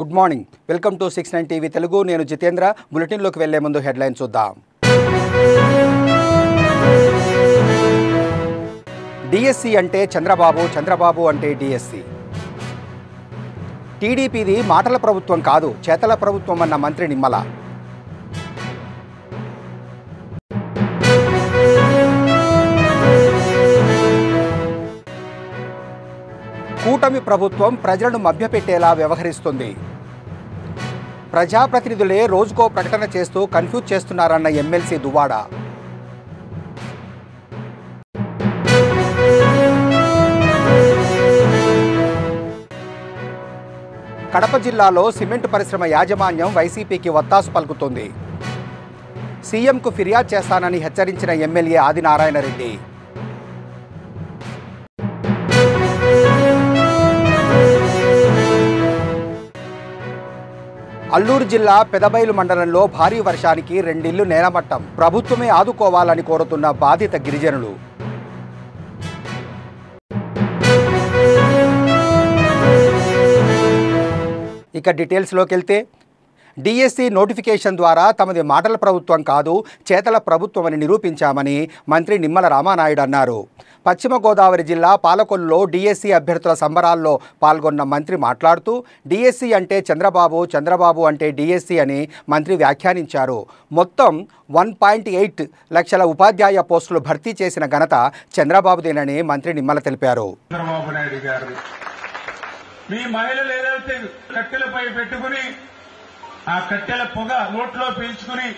Good morning, welcome to 69 TV Telugu. నేను జితేంద్ర. బులెటిన్లోకి వెళ్లే ముందు హెడ్లైన్ చూద్దాం. డిఎస్సి అంటే చంద్రబాబు, చంద్రబాబు అంటే డిఎస్సి. టీడీపీది మాటల ప్రభుత్వం కాదు, చేతల ప్రభుత్వం అన్న మంత్రి నిమ్మల. కూటమి ప్రభుత్వం ప్రజలను మభ్యపెట్టేలా వ్యవహరిస్తుంది. ప్రజాప్రతినిధులే రోజుకో ప్రకటన చేస్తూ కన్ఫ్యూజ్ చేస్తున్నారన్న ఎమ్మెల్సీ దువ్వాడ. కడప జిల్లాలో సిమెంట్ పరిశ్రమ యాజమాన్యం వైసీపీకి వత్తాసు పలుకుతుంది. సీఎంకు ఫిర్యాదు చేస్తానని హెచ్చరించిన ఎమ్మెల్యే ఆదినారాయణ రెడ్డి. అల్లూరు జిల్లా పెదబైలు మండలంలో భారీ వర్షానికి 2 ఇళ్లు నేలమట్టం. ప్రభుత్వమే ఆదుకోవాలని కోరుతున్న బాధిత గిరిజనులు. ఇక డీటెయిల్స్లోకి వెళ్తే, డిఎస్సి నోటిఫికేషన్ ద్వారా తమది మాటల ప్రభుత్వం కాదు, చేతల ప్రభుత్వం అని నిరూపించామని మంత్రి నిమ్మల రామానాయుడు అన్నారు. పశ్చిమ గోదావరి జిల్లా పాలకొల్లులో డిఎస్సి అభ్యర్థుల సంబరాల్లో పాల్గొన్న మంత్రి మాట్లాడుతూ, డిఎస్సి అంటే చంద్రబాబు, చంద్రబాబు అంటే డిఎస్సి అని మంత్రి వ్యాఖ్యానించారు. మొత్తం 1.8 లక్షల ఉపాధ్యాయ పోస్టులు భర్తీ చేసిన ఘనత చంద్రబాబుదేనని మంత్రి నిమ్మల తెలిపారు. చంద్రబాబు నాయుడు గారు మీ మహిళలు ఏదైతే కట్టెలపై పెట్టుకుని ఆ కట్టెల పొగ నోట్లో పీల్చుకుని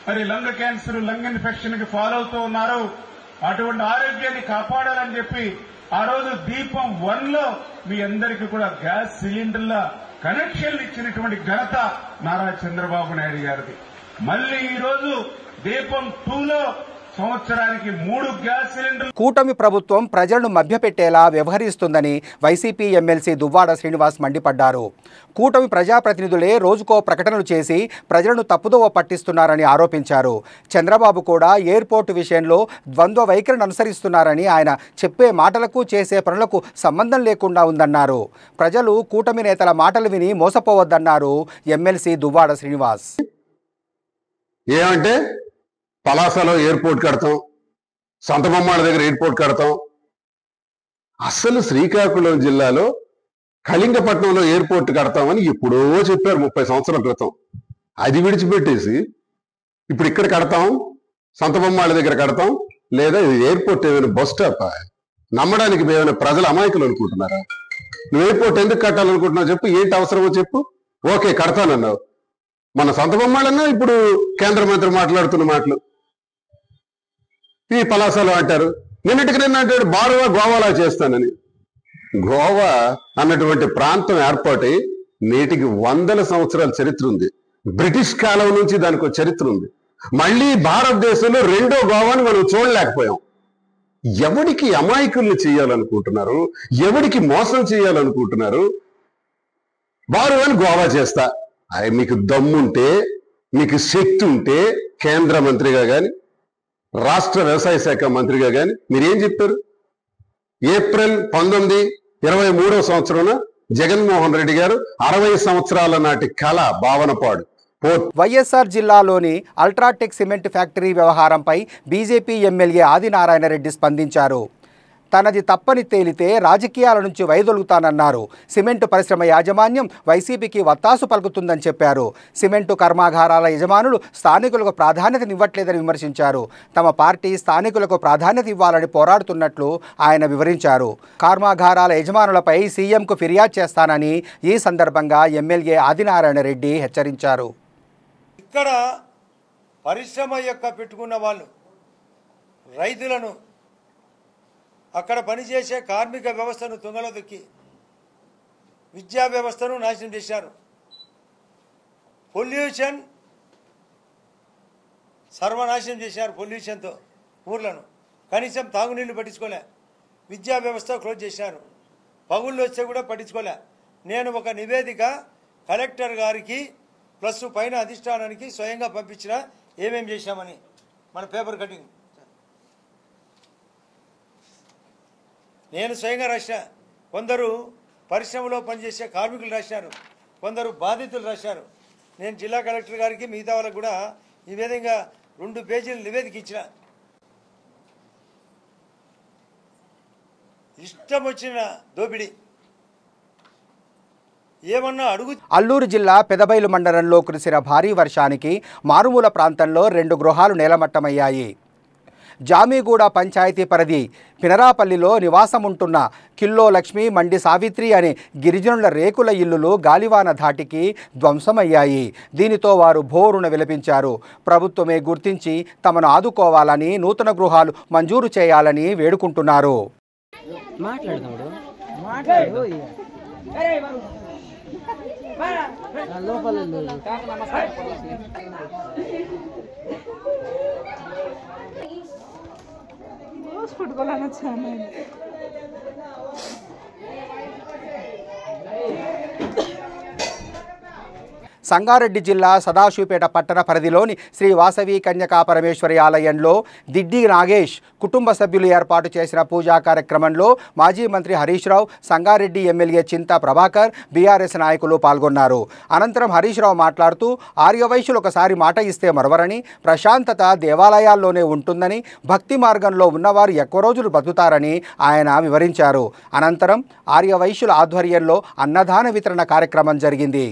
మరి లంగ్ క్యాన్సర్, లంగ్ ఇన్ఫెక్షన్ కి ఫాలో అవుతూ ఉన్నారు. అటువంటి ఆరోగ్యాన్ని కాపాడాలని చెప్పి ఆ రోజు దీపం 1లో మీ అందరికీ కూడా గ్యాస్ సిలిండర్ల కనెక్షన్లు ఇచ్చినటువంటి ఘనత నారా చంద్రబాబు నాయుడు గారిది. మళ్లీ ఈ రోజు దీపం 2లో సంవత్సరానికి 3 గ్యాస్ సిలిండర్లు. కూటమి ప్రభుత్వం ప్రజలను మభ్యపెట్టేలా వ్యవహరిస్తుందని వైసీపీ ఎమ్మెల్సీ దువ్వాడ శ్రీనివాస్ మండిపడ్డారు. కూటమి ప్రజాప్రతినిధులే రోజుకో ప్రకటనలు చేసి ప్రజలను తప్పుదోవ పట్టిస్తున్నారని ఆరోపించారు. చంద్రబాబు కూడా ఎయిర్పోర్టు విషయంలో ద్వంద్వ వైఖరిని అనుసరిస్తున్నారని, ఆయన చెప్పే మాటలకు చేసే పనులకు సంబంధం లేకుండా ఉందన్నారు. ప్రజలు కూటమి నేతల మాటలు విని మోసపోవద్దన్నారు ఎమ్మెల్సీ దువ్వాడ శ్రీనివాస్. ఏమంటే పలాసలో ఎయిర్పోర్ట్ కడతాం, సంతబొమ్మాళ్ళ దగ్గర ఎయిర్పోర్ట్ కడతాం. అసలు శ్రీకాకుళం జిల్లాలో కళింగపట్నంలో ఎయిర్పోర్ట్ కడతామని ఎప్పుడో చెప్పారు 30 సంవత్సరాల క్రితం. అది విడిచిపెట్టేసి ఇప్పుడు ఇక్కడ కడతాం, సంతబొమ్మాళ్ళ దగ్గర కడతాం, లేదా ఎయిర్పోర్ట్ ఏమైనా బస్ స్టాప్ నమ్మడానికి ఏమైనా ప్రజలు అమాయకులు అనుకుంటున్నారా? నువ్వు ఎయిర్పోర్ట్ ఎందుకు కట్టాలనుకుంటున్నావు చెప్పు, ఏంటి అవసరమో చెప్పు. ఓకే కడతానన్నావు. మన సంతబొమ్మాళ్ళన్నా ఇప్పుడు కేంద్ర మంత్రి మాట్లాడుతున్న మాటలు ఈ పలాసలో అంటారు. నిన్నటికి నిన్న అంటాడు గోవాలా చేస్తానని. గోవా అన్నటువంటి ప్రాంతం ఏర్పాటై నేటికి 100 సంవత్సరాల చరిత్ర ఉంది. బ్రిటిష్ కాలం నుంచి దానికి చరిత్ర ఉంది. మళ్ళీ భారతదేశంలో 2వ గోవాని మనం చూడలేకపోయాం. ఎవడికి అమాయకుల్ని చేయాలనుకుంటున్నారు, ఎవడికి మోసం చేయాలనుకుంటున్నారు? వారు అని గోవా చేస్తా. మీకు దమ్ముంటే, మీకు శక్తి ఉంటే కేంద్ర మంత్రిగా కానీ, రాష్ట్ర వ్యవసాయ శాఖ మంత్రిగా కానీ మీరేం చెప్పారు? ఏప్రిల్ 1923వ సంవత్సరంలో జగన్మోహన్ రెడ్డి గారు 60 సంవత్సరాల నాటి కళ భావనపాడు వైఎస్ఆర్ జిల్లాలోని అల్ట్రాటెక్ సిమెంట్ ఫ్యాక్టరీ వ్యవహారంపై బీజేపీ ఎమ్మెల్యే ఆదినారాయణ రెడ్డి స్పందించారు. తనది తప్పని తేలితే రాజకీయాల నుంచి వైదొలుగుతానన్నారు. సిమెంటు పరిశ్రమ యాజమాన్యం వైసీపీకి వత్తాసు పలుకుతుందని చెప్పారు. సిమెంటు కర్మాగారాల యజమానులు స్థానికులకు ప్రాధాన్యతనివ్వట్లేదని విమర్శించారు. తమ పార్టీ స్థానికులకు ప్రాధాన్యత ఇవ్వాలని పోరాడుతున్నట్లు ఆయన వివరించారు. కర్మాగారాల యజమానులపై సీఎంకు ఫిర్యాదు చేస్తానని ఈ సందర్భంగా ఎమ్మెల్యే ఆదినారాయణ రెడ్డి హెచ్చరించారు. ఇక్కడ పరిశ్రమ పెట్టుకున్న వాళ్ళు రైతులను, అక్కడ పనిచేసే కార్మిక వ్యవస్థను తుంగలో దొక్కి విద్యా వ్యవస్థను నాశనం చేశారు. పొల్యూషన్ సర్వనాశనం చేశారు. పొల్యూషన్తో ఊర్లను కనీసం తాగునీళ్లు పట్టించుకోలే. విద్యా వ్యవస్థ క్లోజ్ చేశారు. పగుళ్ళు వస్తే కూడా పట్టించుకోలే. నేను ఒక నివేదిక కలెక్టర్ గారికి ప్లస్ పైన అధిష్టానానికి స్వయంగా పంపించిన ఏమేం చేశామని. మన పేపర్ కటింగ్ నేను స్వయంగా రాసిన, కొందరు పరిశ్రమలో పనిచేసే కార్మికులు రాశారు. కొందరు బాధితులు రాశారు. నేను జిల్లా కలెక్టర్ గారికి మిగతా వాళ్ళకు కూడా ఈ విధంగా 2 పేజీల నివేదిక ఇచ్చిన. ఇష్టం వచ్చిన దోపిడీ ఏమన్నా అడుగు. అల్లూరు జిల్లా పెదబైలు మండలంలో కురిసిన భారీ వర్షానికి మారుమూల ప్రాంతంలో 2 గృహాలు నేలమట్టమయ్యాయి. జామీగూడ పంచాయతీ పరిధి పినరాపల్లిలో నివాసముంటున్న కిల్లో లక్ష్మి, మండి సావిత్రి అనే గిరిజనుల రేకుల ఇల్లులు గాలివాన ధాటికి ధ్వంసమయ్యాయి. దీనితో వారు భోరున విలపించారు. ప్రభుత్వమే గుర్తించి తమను ఆదుకోవాలని, నూతన గృహాలు మంజూరు చేయాలని వేడుకుంటున్నారు. సంగారెడ్డి జిల్లా సదాశివపేట పట్టణ పరిధిలోని శ్రీ వాసవి కన్యకా పరమేశ్వరి ఆలయంలో దిడ్డి నాగేష్ కుటుంబ సభ్యులు ఏర్పాటు చేసిన పూజా కార్యక్రమంలో మాజీ మంత్రి హరీష్ రావు, సంగారెడ్డి ఎమ్మెల్యే చింతా ప్రభాకర్, బీఆర్ఎస్ నాయకులు పాల్గొన్నారు. అనంతరం హరీష్ రావు మాట్లాడుతూ ఆర్యవైశ్యులు ఒకసారి మాట ఇస్తే మరవరని, ప్రశాంతత దేవాలయాల్లోనే ఉంటుందని, భక్తి మార్గంలో ఉన్నవారు ఎక్కువ రోజులు బతుకుతారని ఆయన వివరించారు. అనంతరం ఆర్యవైశ్యుల ఆధ్వర్యంలో అన్నదాన వితరణ కార్యక్రమం జరిగింది.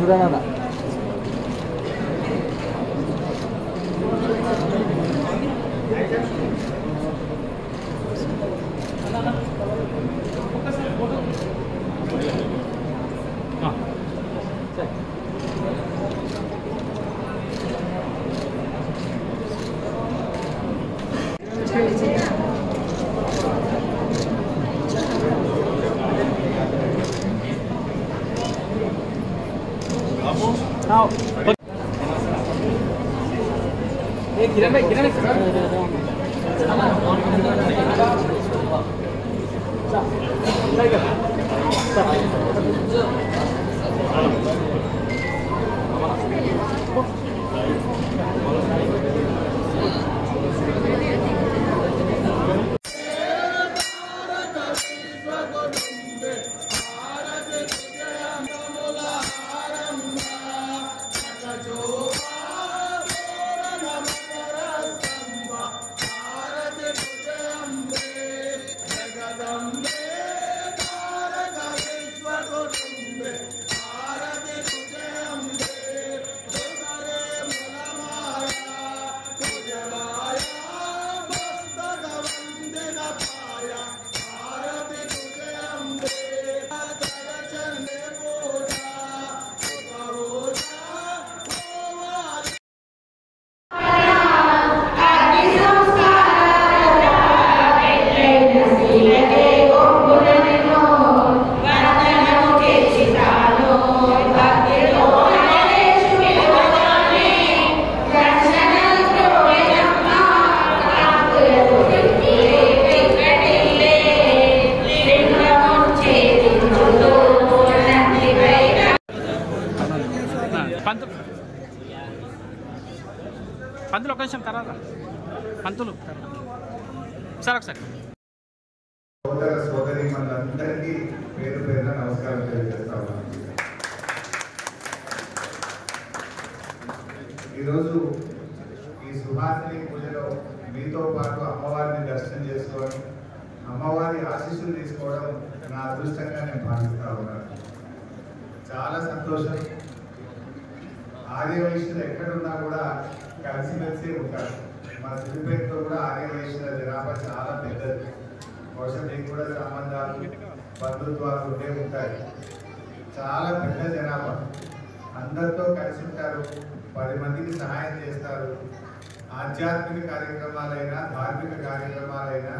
చూడనా పంతులు ఒక నిమిషం తర్వాత పంతులు సార్ ఒకసారి సోదర సోదరి మనందరికీ పేరు పేరున నమస్కారం తెలియజేస్తా ఉన్నాను. ఈరోజు ఈ సుహాసిని పూజలో మీతో పాటు అమ్మవారిని దర్శనం చేసుకొని అమ్మవారి ఆశీస్సులు తీసుకోవడం నా అదృష్టంగా నేను భావిస్తా ఉన్నాను. చాలా సంతోషం. ఆర్యవైశ్యులు ఎక్కడున్నా కూడా కలిసిమెలిసి ఉంటారు. మన సిద్దిపేటలో కూడా ఆర్యవైశ్యుల జనాభా చాలా పెద్దది. బహుశా మీకు కూడా సంబంధాలు బంధుత్వాలు ఉండే ఉంటాయి. చాలా పెద్ద జనాభా, అందరితో కలిసి ఉంటారు, 10 మందికి సహాయం చేస్తారు. ఆధ్యాత్మిక కార్యక్రమాలైనా, ధార్మిక కార్యక్రమాలైనా,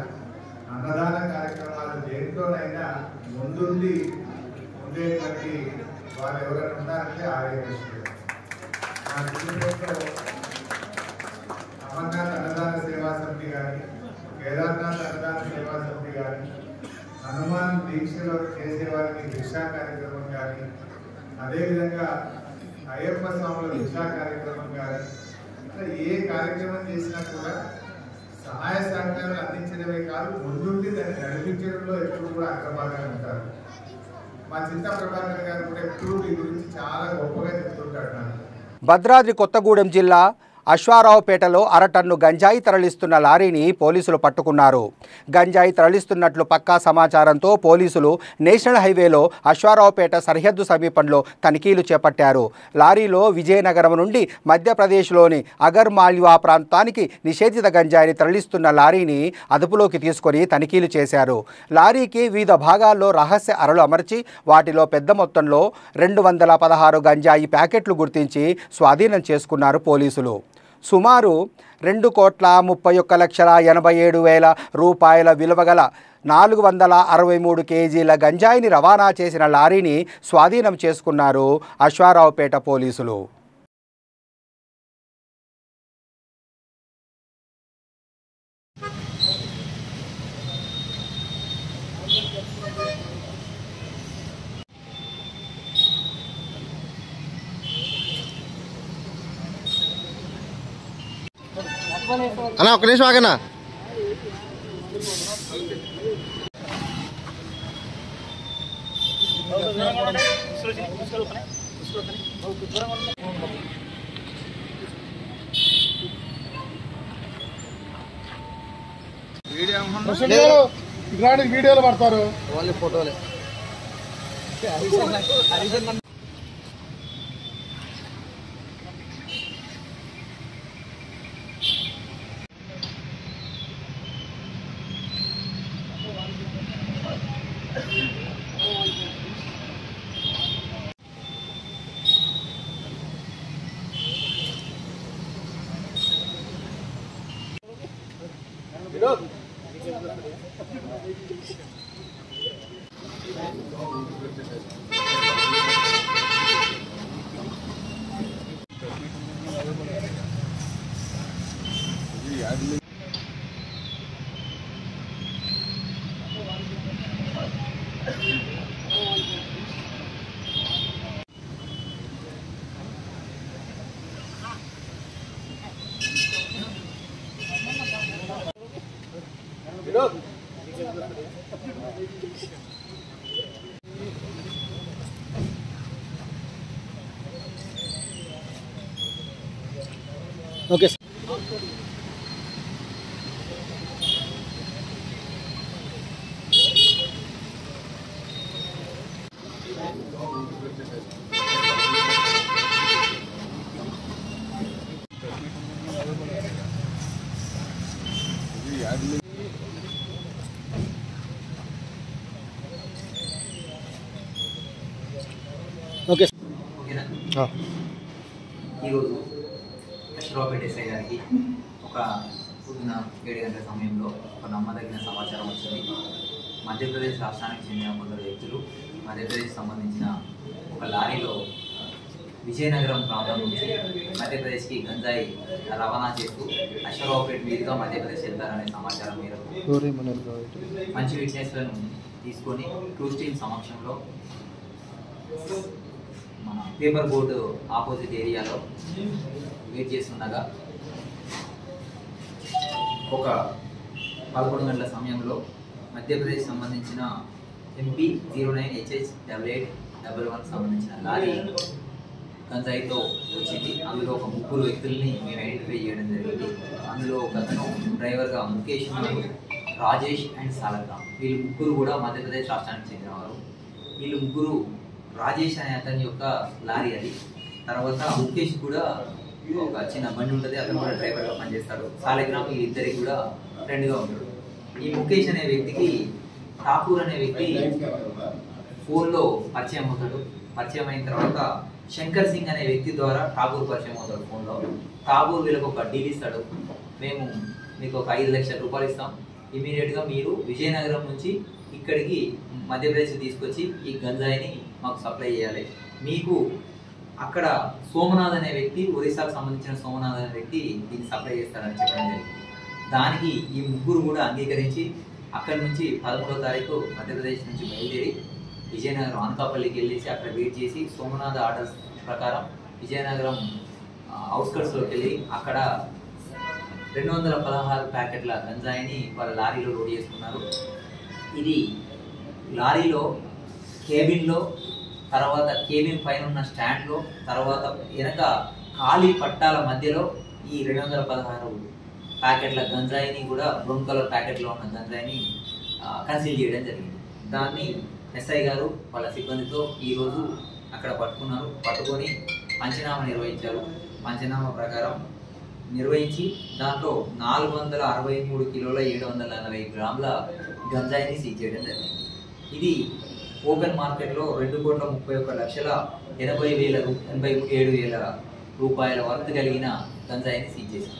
అన్నదాన కార్యక్రమాలు దేంట్లోనైనా ముందుండి ఉండేటువంటి వాళ్ళు ఎవరైనా ఉన్నారంటే ఆర్యవేశ్వరుడు. మా సిద్దిపేటలో అమర్నాథ్ అన్నదాన సేవా సమితి కానీ, కేదార్నాథ్ అన్నదాన సేవా సమితి కానీ, హనుమాన్ దీక్షలో చేసేవారికి దీక్షా కార్యక్రమం కానీ, అదేవిధంగా అయ్యప్ప స్వాముల దీక్షా కార్యక్రమం కానీ, అట్లా ఏ కార్యక్రమం చేసినా కూడా సహాయ సహకారాలు అందించడమే కాదు, ముందుండి దాన్ని నడిపించడంలో ఎప్పుడు కూడా అగ్రభాగాన్ని ఉంటారు. మా చింతా ప్రభాకర్ గారు కూడా ఎప్పుడు ఈ గురించి చాలా గొప్పగా చెప్తుంటాడు నాకు. భద్రాద్రి కొత్తగూడెం జిల్లా అశ్వారావుపేటలో అరటన్ను గంజాయి తరలిస్తున్న లారీని పోలీసులు పట్టుకున్నారు. గంజాయి తరలిస్తున్నట్లు పక్కా సమాచారంతో పోలీసులు నేషనల్ హైవేలో అశ్వారావుపేట సరిహద్దు సమీపంలో తనిఖీలు చేపట్టారు. లారీలో విజయనగరం నుండి మధ్యప్రదేశ్లోని అగర్ మాల్వా ప్రాంతానికి నిషేధిత గంజాయిని తరలిస్తున్న లారీని అదుపులోకి తీసుకొని తనిఖీలు చేశారు. లారీకి వివిధ భాగాల్లో రహస్య అరలు అమర్చి వాటిలో పెద్ద మొత్తంలో 216 గంజాయి ప్యాకెట్లు గుర్తించి స్వాధీనం చేసుకున్నారు పోలీసులు. సుమారు 2,31,87,000 రూపాయల విలువగల 463 కేజీల గంజాయిని రవాణా చేసిన లారీని స్వాధీనం చేసుకున్నారు అశ్వారావుపేట పోలీసులు. అన్నా ఒక్క నిమిషం ఆగన్నా. వీడియోలు పడతారు, ఓన్లీ ఫోటోలే. Okay okay. ఈరోజు అశ్వారావుపేట ఎస్ఐ గారికి ఒక పొద్దున 7 గంటల సమయంలో ఒక నమ్మదగిన సమాచారం వచ్చింది. మధ్యప్రదేశ్ రాష్ట్రానికి చెందిన కొందరు వ్యక్తులు మధ్యప్రదేశ్ సంబంధించిన ఒక లారీలో విజయనగరం ప్రాంతం నుంచి మధ్యప్రదేశ్కి గంజాయి రవాణా చేస్తూ అశ్వారావుపేట మీదుగా మధ్యప్రదేశ్ వెళ్తారనే సమాచారం మేరకు మంచి విట్నెస్లను తీసుకొని క్రూజ్ టీమ్ సమక్షంలో మన పేపర్ బోర్డు ఆపోజిట్ ఏరియాలో వెయిట్ చేస్తుండగా ఒక 11 గంటల సమయంలో మధ్యప్రదేశ్ సంబంధించిన MP 09HH8811 సంబంధించిన లారీ గంజాయితో వచ్చింది. అందులో ఒక 3 వ్యక్తుల్ని మేము ఐడెంటిఫై చేయడం జరిగింది. అందులో ఒక అతను డ్రైవర్గా ముఖేష్ ఉన్నారు, రాజేష్ అండ్ సాలగ్రామ్. వీళ్ళు 3 కూడా మధ్యప్రదేశ్ రాష్ట్రానికి చెందినవారు. వీళ్ళు 3 రాజేష్ అనే అతని యొక్క లారీ అది. తర్వాత ముఖేష్ కూడా ఒక చిన్న బండి ఉంటుంది, అతను కూడా డ్రైవర్గా పనిచేస్తాడు. సాలగ్రామ్ వీళ్ళిద్దరికి కూడా ఫ్రెండ్గా ఉంటాడు. ఈ ముఖేష్ అనే వ్యక్తికి ఠాకూర్ అనే వ్యక్తి ఫోన్లో పరిచయం అవుతాడు. పరిచయం అయిన తర్వాత శంకర్ సింగ్ అనే వ్యక్తి ద్వారా ఠాకూర్ పరిచయం అవుతాడు ఫోన్లో. ఠాకూర్ వీళ్ళకి ఒక డీల్ ఇస్తాడు, మేము మీకు ఒక 5 లక్షల రూపాయలు ఇస్తాం, ఇమీడియట్గా మీరు విజయనగరం నుంచి ఇక్కడికి మధ్యప్రదేశ్ తీసుకొచ్చి ఈ గంజాయిని మాకు సప్లై చేయాలి. మీకు అక్కడ సోమనాథ్ అనే వ్యక్తి, ఒరిస్సాకు సంబంధించిన సోమనాథ్ అనే వ్యక్తి దీన్ని సప్లై చేస్తారని చెప్పడం జరిగింది. దానికి ఈ ముగ్గురు కూడా అంగీకరించి అక్కడి నుంచి 11వ తారీఖు మధ్యప్రదేశ్ నుంచి బయలుదేరి విజయనగరం అనకాపల్లికి వెళ్ళేసి అక్కడ వెయిట్ చేసి సోమనాథ్ ఆర్డర్స్ ప్రకారం విజయనగరం అవుట్స్కట్స్లోకి వెళ్ళి అక్కడ 216 ప్యాకెట్ల గంజాయిని వాళ్ళ లారీలో లోడ్ చేసుకున్నారు. ఇది లారీలో కేబిన్లో, తర్వాత కేబిన్ పైన ఉన్న స్టాండ్లో, తర్వాత వెనక ఖాళీ పట్టాల మధ్యలో ఈ 216 ప్యాకెట్ల గంజాయిని కూడా బ్రౌన్ కలర్ ప్యాకెట్లో ఉన్న గంజాయిని కన్సీల్ చేయడం జరిగింది. దాన్ని ఎస్ఐ గారు వాళ్ళ సిబ్బందితో ఈరోజు అక్కడ పట్టుకున్నారు. పట్టుకొని పంచనామా నిర్వహించారు. పంచనామా ప్రకారం నిర్వహించి దాంట్లో 463 కిలోల 740 గ్రాముల గంజాయిని సీజ్ చేయడం జరిగింది. ఇది ఓపెన్ మార్కెట్లో 2,31,87,000 రూపాయల వర్త్ కలిగిన గంజాయిని సీజ్ చేశాం.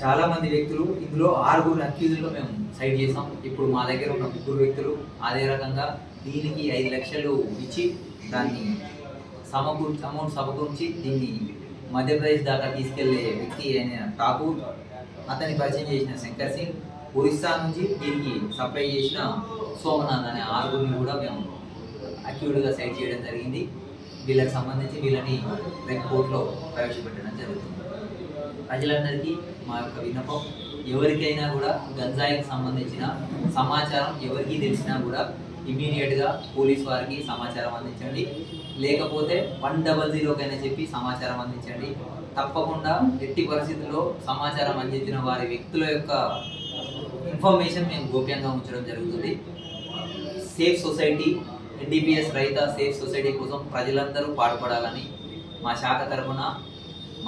చాలామంది వ్యక్తులు, ఇందులో 6 అక్యూజుల్లో మేము సైడ్ చేసాం. ఇప్పుడు మా దగ్గర ఉన్న 3 వ్యక్తులు అదే రకంగా దీనికి 5 లక్షలు ఇచ్చి దాన్ని అమౌంట్ సమకూర్చి దీన్ని మధ్యప్రదేశ్ దాకా తీసుకెళ్లే వ్యక్తి అయిన ఠాకూర్, అతని పరిచయం చేసిన శంకర్ సింగ్, ఒరిస్సా నుంచి దీనికి సప్లై చేసిన సోమనాథ్ అనే 6 కూడా మేము అక్యూడ్గా సైడ్ చేయడం జరిగింది. వీళ్ళకి సంబంధించి వీళ్ళని రేపు కోర్టులో ప్రవేశపెట్టడం జరుగుతుంది. ప్రజలందరికీ మా యొక్క విన్నపం, ఎవరికైనా కూడా గంజాయికి సంబంధించిన సమాచారం ఎవరికి తెలిసినా కూడా ఇమీడియట్గా పోలీస్ వారికి సమాచారం అందించండి. లేకపోతే 100కైనా చెప్పి సమాచారం అందించండి. తప్పకుండా ఎట్టి పరిస్థితుల్లో సమాచారం అందించిన వారి వ్యక్తుల యొక్క ఇన్ఫర్మేషన్ మేము గోప్యంగా ఉంచడం జరుగుతుంది. Safe society, NDPS raita safe society కోసం ప్రజలందరూ పాటుపడాలని మా శాఖ తరఫున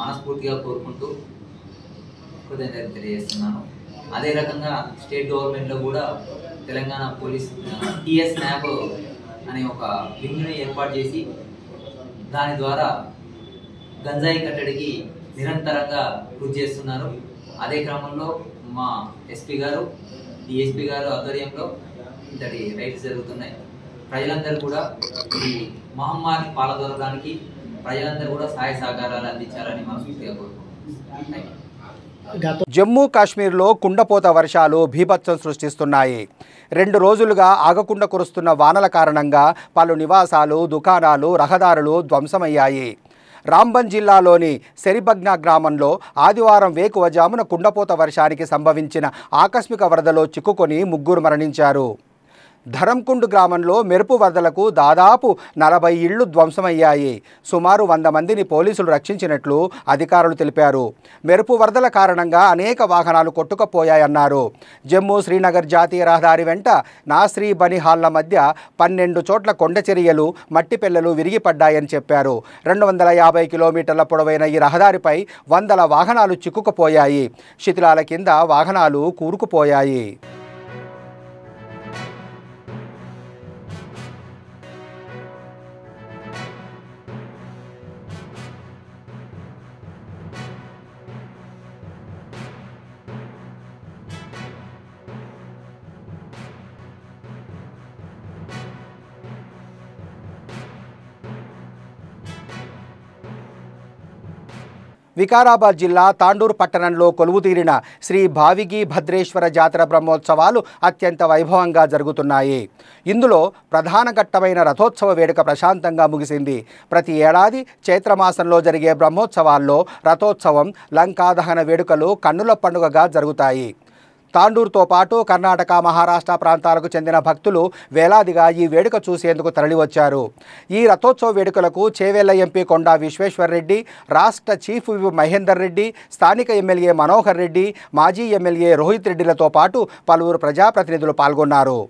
మనస్ఫూర్తిగా కోరుకుంటూ కృతజ్ఞతలు తెలియజేస్తున్నాను. అదే రకంగా స్టేట్ గవర్నమెంట్లో కూడా తెలంగాణ పోలీస్ టీఎస్ న్యాబ్ అనే ఒక వింగ్ని ఏర్పాటు చేసి దాని ద్వారా గంజాయి కట్టడికి నిరంతరంగా కృషి చేస్తున్నారు. అదే క్రమంలో మా ఎస్పీ గారు, డిఎస్పీ గారు ఆధ్వర్యంలో ఇంతటి రైడ్స్ జరుగుతున్నాయి. ప్రజలందరూ కూడా ఈ మహమ్మారిని పాల్గొనడానికి ప్రజలందరూ కూడా సహాయ సహకారాలు అందించాలని మనస్ఫూర్తిగా కోరుకుంటున్నాను. జమ్మూ కాశ్మీర్లో కుండపోత వర్షాలు బీభత్సం సృష్టిస్తున్నాయి. 2 రోజులుగా ఆగకుండా కురుస్తున్న వానల కారణంగా పలు నివాసాలు, దుకాణాలు, రహదారులు ధ్వంసమయ్యాయి. రాంబన్ జిల్లాలోని సెరిబగ్నా గ్రామంలో ఆదివారం వేకువజామున కుండపోత వర్షానికి సంభవించిన ఆకస్మిక వరదలో చిక్కుకొని 3 మరణించారు. ధరంకుండ్ గ్రామంలో మెరుపు వరదలకు దాదాపు 40 ఇళ్లు ధ్వంసమయ్యాయి. సుమారు 100 మందిని పోలీసులు రక్షించినట్లు అధికారులు తెలిపారు. మెరుపు వరదల కారణంగా అనేక వాహనాలు కొట్టుకుపోయాయన్నారు. జమ్మూ శ్రీనగర్ జాతీయ రహదారి వెంట నాస్రీ బనిహాల్ల మధ్య 12 చోట్ల కొండ చర్యలు, మట్టి పెళ్లలు విరిగిపడ్డాయని చెప్పారు. 250 కిలోమీటర్ల పొడవైన ఈ రహదారిపై వందల వాహనాలు చిక్కుకుపోయాయి. శిథిలాల కింద వాహనాలు కూరుకుపోయాయి. వికారాబాద్ జిల్లా తాండూరు పట్టణంలో కొలువుతీరిన శ్రీ భావిగి భద్రేశ్వర జాతర బ్రహ్మోత్సవాలు అత్యంత వైభవంగా జరుగుతున్నాయి. ఇందులో ప్రధాన ఘట్టమైన రథోత్సవ వేడుక ప్రశాంతంగా ముగిసింది. ప్రతి ఏడాది చైత్రమాసంలో జరిగే బ్రహ్మోత్సవాల్లో రథోత్సవం, లంకాదహన వేడుకలు కన్నుల పండుగగా జరుగుతాయి. తాండూరుతో పాటు కర్ణాటక, మహారాష్ట్ర ప్రాంతాలకు చెందిన భక్తులు వేలాదిగా ఈ వేడుక చూసేందుకు తరలివచ్చారు. ఈ రథోత్సవ వేడుకలకు చేవేళ్ల ఎంపీ కొండా విశ్వేశ్వర్రెడ్డి, రాష్ట్ర చీఫ్ విప్ మహేందర్ రెడ్డి, స్థానిక ఎమ్మెల్యే మనోహర్ రెడ్డి, మాజీ ఎమ్మెల్యే రోహిత్ రెడ్డిలతో పాటు పలువురు ప్రజాప్రతినిధులు పాల్గొన్నారు.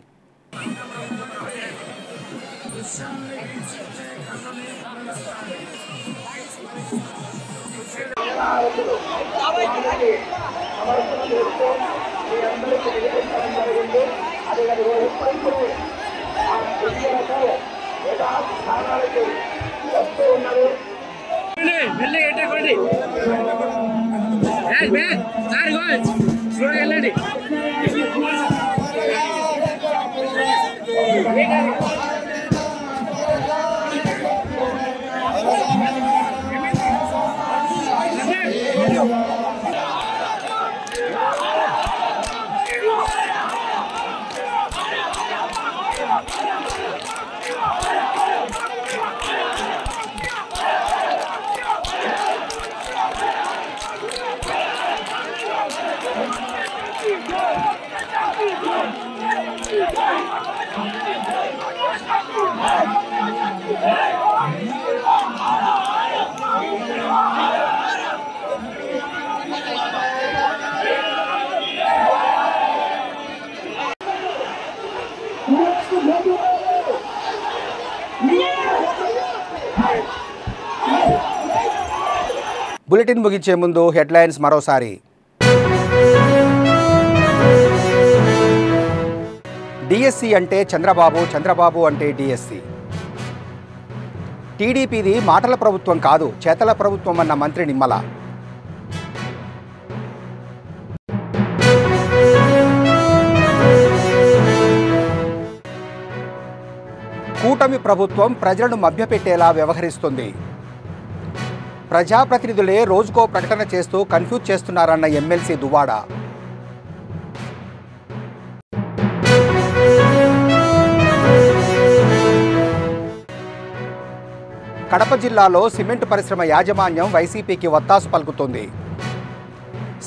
బులెటిన్ ముగించే ముందు హెడ్లైన్స్ మరోసారి. డిఎస్సి అంటే చంద్రబాబు, చంద్రబాబు అంటే డిఎస్సి. టీడీపీది మాటల ప్రభుత్వం కాదు, చేతల ప్రభుత్వం అన్న మంత్రి నిమ్మల. కూటమి ప్రభుత్వం ప్రజలను మభ్యపెట్టేలా వ్యవహరిస్తుంది. ప్రజాప్రతినిధులే రోజుకో ప్రకటన చేస్తూ కన్ఫ్యూజ్ చేస్తున్నారన్న ఎమ్మెల్సీ దువ్వాడ. కడప జిల్లాలో సిమెంట్ పరిశ్రమ యాజమాన్యం వైసీపీకి వత్తాసు పలుకుతోంది.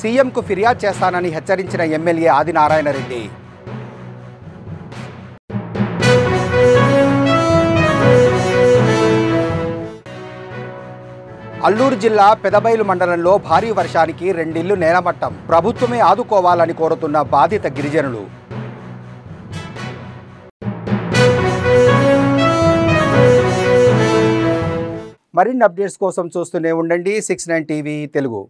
సీఎంకు ఫిర్యాదు చేస్తానని హెచ్చరించిన ఎమ్మెల్యే ఆదినారాయణ రెడ్డి. అల్లూరు జిల్లా పెదబైలు మండలంలో భారీ వర్షానికి 2 ఇళ్లు నేలమట్టం. ప్రభుత్వమే ఆదుకోవాలని కోరుతున్న బాధిత గిరిజనులు. మరిన్ని అప్డేట్స్ కోసం చూస్తూనే ఉండండి 69 టీవీ తెలుగు.